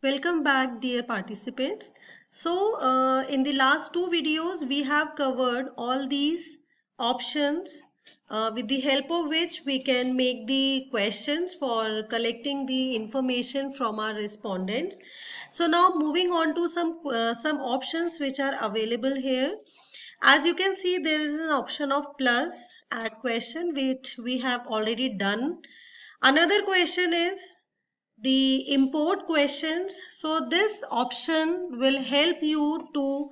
Welcome back, dear participants. In the last two videos, we have covered all these options with the help of which we can make the questions for collecting the information from our respondents. So now moving on to some options which are available here. As you can see, there is an option of plus add question which we have already done. Another question is the import questions. So this option will help you to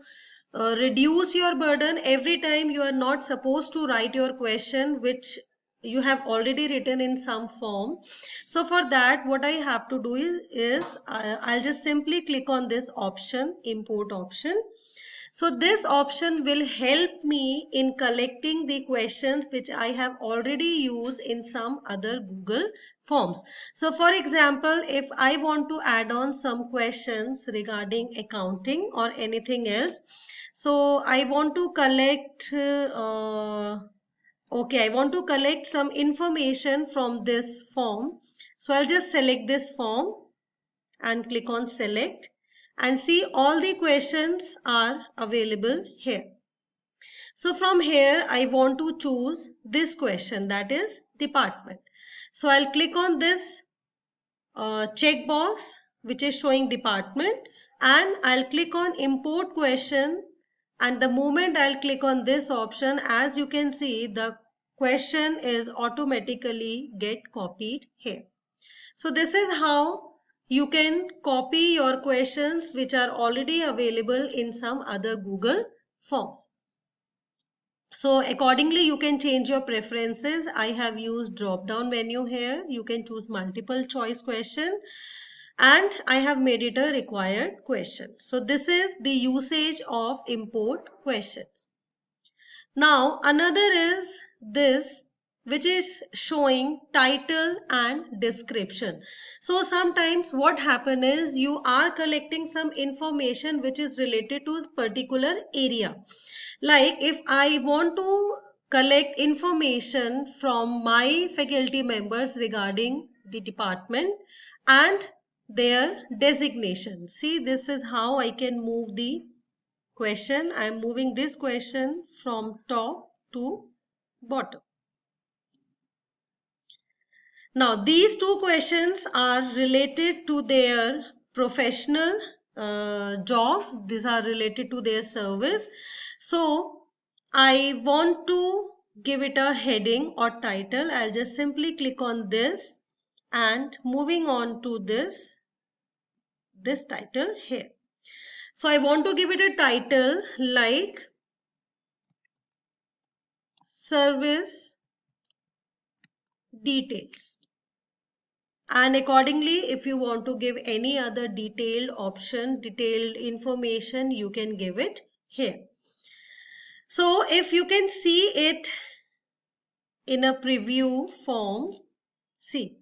reduce your burden every time you are not supposed to write your question which you have already written in some form. So for that, what I have to do is I'll just simply click on this option, import option. So this option will help me in collecting the questions which I have already used in some other Google Forms. So for example, if I want to add on some questions regarding accounting or anything else, so I want to collect I want to collect some information from this form. So I'll just select this form and click on select, and see all the questions are available here. So from here I want to choose this question, that is department. So I'll click on this checkbox which is showing department, and I'll click on import question, and the moment I'll click on this option, as you can see, the question is automatically get copied here. So this is how you can copy your questions which are already available in some other Google Forms. So accordingly, you can change your preferences. I have used drop down menu here. You can choose multiple choice question, and I have made it a required question. So this is the usage of import questions. Now another is this, which is showing title and description. So sometimes what happen is you are collecting some information which is related to a particular area. Like if I want to collect information from my faculty members regarding the department and their designation. See, this is how I can move the question. I am moving this question from top to bottom. Now these two questions are related to their professional job. These are related to their service. So I want to give it a heading or title. I'll just simply click on this and moving on to this title here. So I want to give it a title like service details, and accordingly if you want to give any other detailed option, detailed information, you can give it here. So if you can see it in a preview form, see,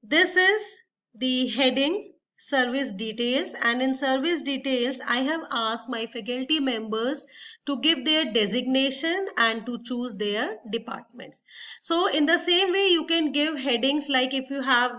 this is the heading service details, and in service details I have asked my faculty members to give their designation and to choose their departments. So in the same way you can give headings, like if you have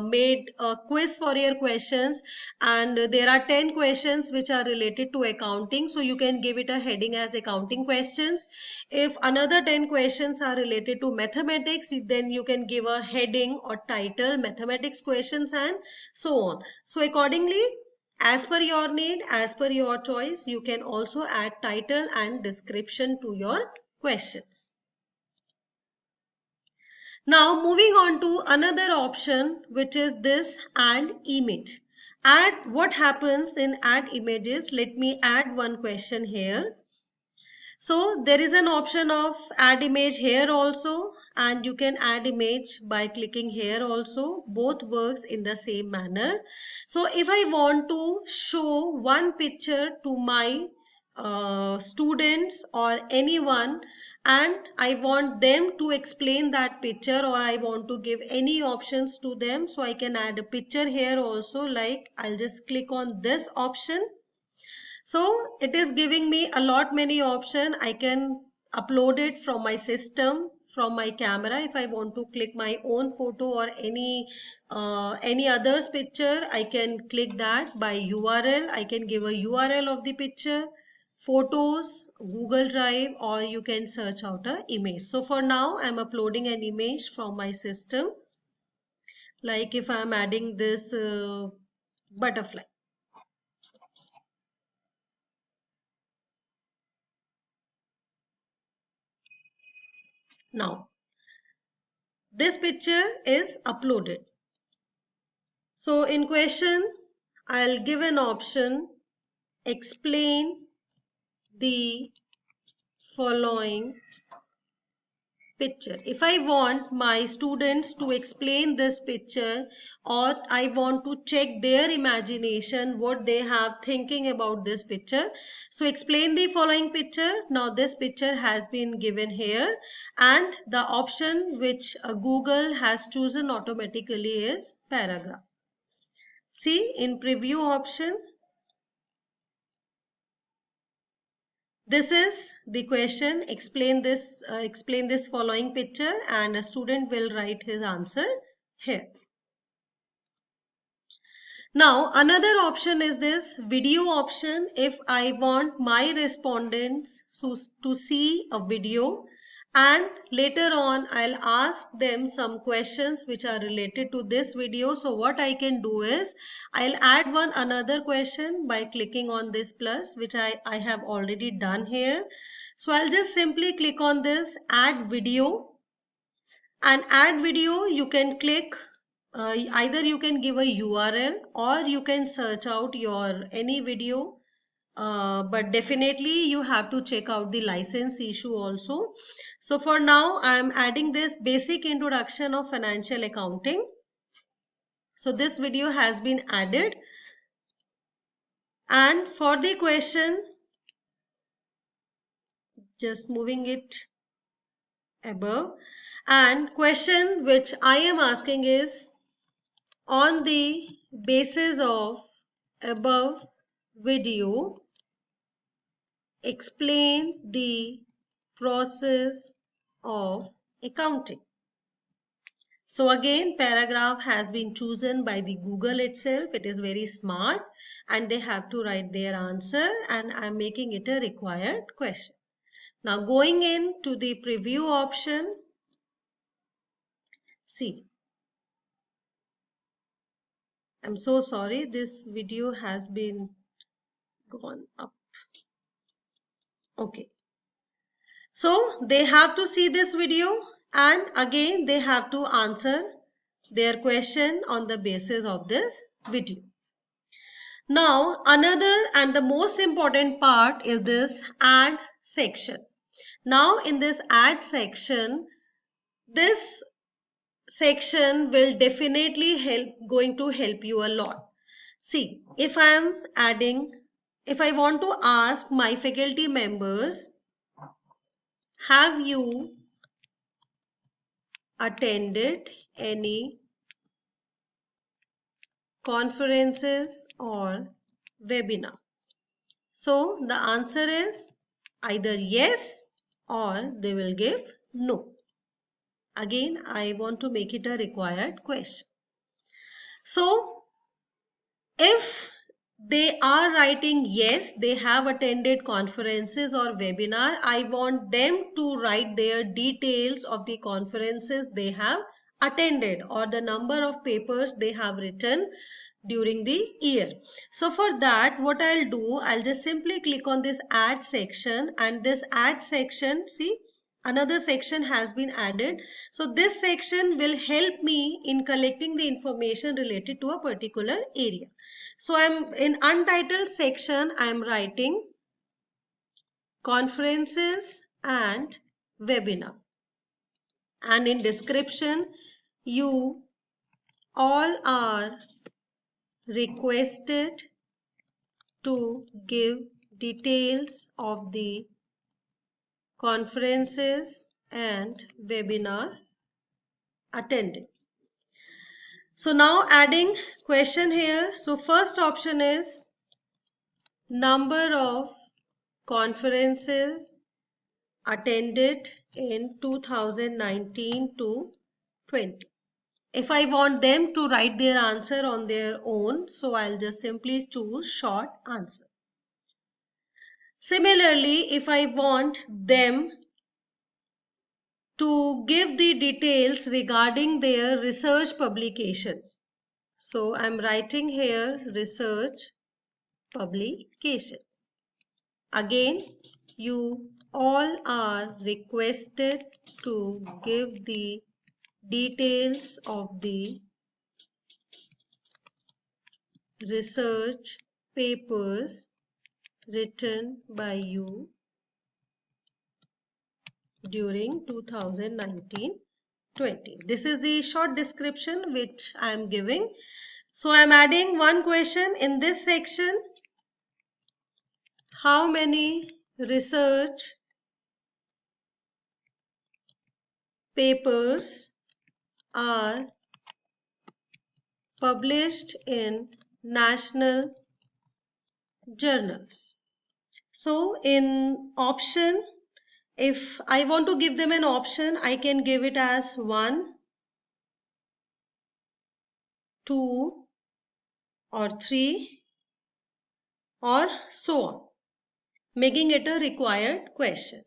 made a quiz for your questions and there are 10 questions which are related to accounting, so you can give it a heading as accounting questions. If another 10 questions are related to mathematics, then you can give a heading or title mathematics questions, and so on. So accordingly, as per your need, as per your choice, you can also add title and description to your questions. Now moving on to another option, which is this add image. What happens in add images? Let me add one question here. So there is an option of add image here also, and you can add image by clicking here also. Both works in the same manner. So if I want to show one picture to my students or anyone, and I want them to explain that picture, or I want to give any options to them, so I can add a picture here also. Like I'll just click on this option. So it is giving me a lot many options. I can upload it from my system, from my camera. If I want to click my own photo or any other's picture, I can click that by URL. I can give a URL of the picture, photos, Google Drive, or you can search out an image. So for now, I'm uploading an image from my system. Like if I'm adding this butterfly. Now, this picture is uploaded. So in question, I'll give an option, explain the following picture. If I want my students to explain this picture, or I want to check their imagination, what they have thinking about this picture. So explain the following picture. Now this picture has been given here, and the option which Google has chosen automatically is paragraph. See, in preview option, this is the question, explain this following picture, and a student will write his answer here. Now another option is this video option. If I want my respondents to see a video, and later on I'll ask them some questions which are related to this video. So what I can do is I'll add another question by clicking on this plus, which I have already done here. So I'll just simply click on this add video, and add video you can click either you can give a URL or you can search out your any video, but definitely you have to check out the license issue also. So for now I am adding this basic introduction of financial accounting. So this video has been added, and for the question, just moving it above, and question which I am asking is, on the basis of above video, explain the process of accounting. So again, paragraph has been chosen by the Google itself. It is very smart, and they have to write their answer, and I'm making it a required question. Now going into the preview option, see, I'm so sorry, this video has been gone up. Okay. So they have to see this video, and again they have to answer their question on the basis of this video. Now another and the most important part is this add section. Now in this add section, this section will definitely going to help you a lot. See, if I want to ask my faculty members, have you attended any conferences or webinar? So the answer is either yes or they will give no. Again, I want to make it a required question. So if they are writing yes, they have attended conferences or webinar, I want them to write their details of the conferences they have attended or the number of papers they have written during the year. So for that, what I'll do, I'll just simply click on this add section, and this add section, see, another section has been added. So this section will help me in collecting the information related to a particular area. So I'm in untitled section, I'm writing conferences and webinar. And in description, you all are requested to give details of the conferences and webinar attended. So now adding question here. So first option is number of conferences attended in 2019 to 20. If I want them to write their answer on their own, so I'll just simply choose short answer. Similarly, if I want them to give the details regarding their research publications, so I'm writing here research publications. Again, you all are requested to give the details of the research papers written by you during 2019-20. This is the short description which I am giving. So I am adding one question in this section. How many research papers are published in national journals? So in option, if I want to give them an option, I can give it as 1, 2 or 3 or so on, making it a required question.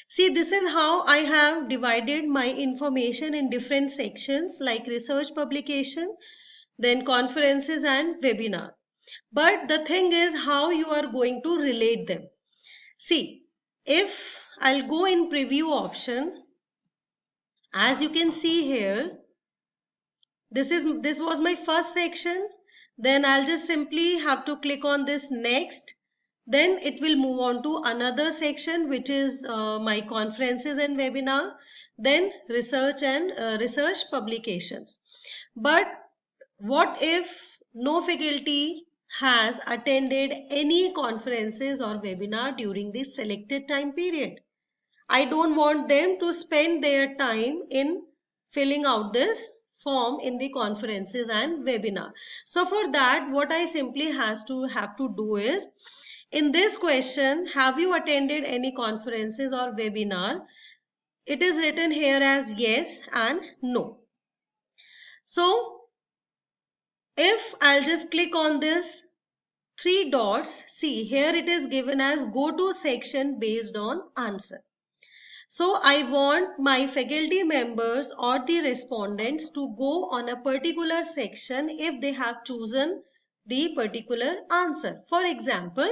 See, this is how I have divided my information in different sections like research publication, then conferences and webinar. But the thing is how you are going to relate them. See, if I'll go in preview option, as you can see here, this was my first section. Then I'll just simply have to click on this next. Then it will move on to another section, which is my conferences and webinar, then research and research publications. But what if no faculty has attended any conferences or webinar during this selected time period? I don't want them to spend their time in filling out this form in the conferences and webinar. So for that, what I simply have to do is, in this question, have you attended any conferences or webinar? It is written here as yes and no. So if I'll just click on this 3 dots, see here it is given as go to section based on answer. So I want my faculty members or the respondents to go on a particular section if they have chosen the particular answer. For example,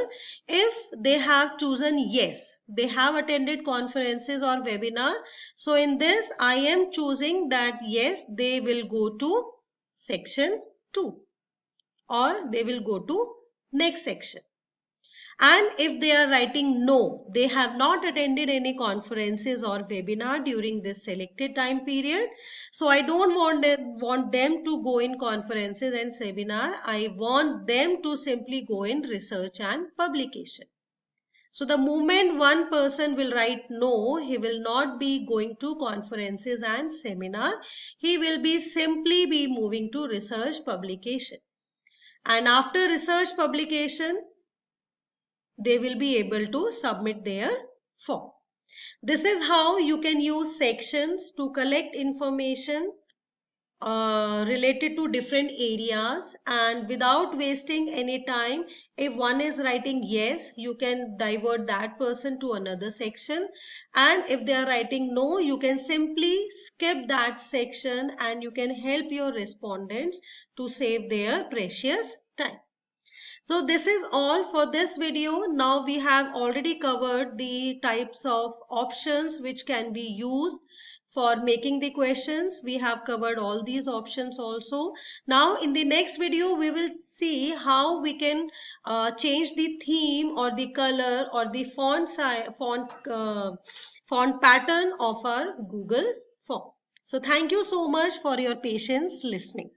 if they have chosen yes, they have attended conferences or webinar. So in this, I am choosing that yes, they will go to section 2 or they will go to next section. And if they are writing no, they have not attended any conferences or webinar during this selected time period. So I don't want them to go in conferences and seminar. I want them to simply go in research and publication. So the moment one person will write no, he will not be going to conferences and seminar. He will be simply be moving to research publication. And after research publication, they will be able to submit their form. This is how you can use sections to collect information related to different areas, and without wasting any time. If one is writing yes, you can divert that person to another section, and if they are writing no, you can simply skip that section and you can help your respondents to save their precious time. So this is all for this video. Now we have already covered the types of options which can be used for making the questions. We have covered all these options also. Now in the next video, we will see how we can change the theme or the color or the font pattern of our Google form. So thank you so much for your patience listening.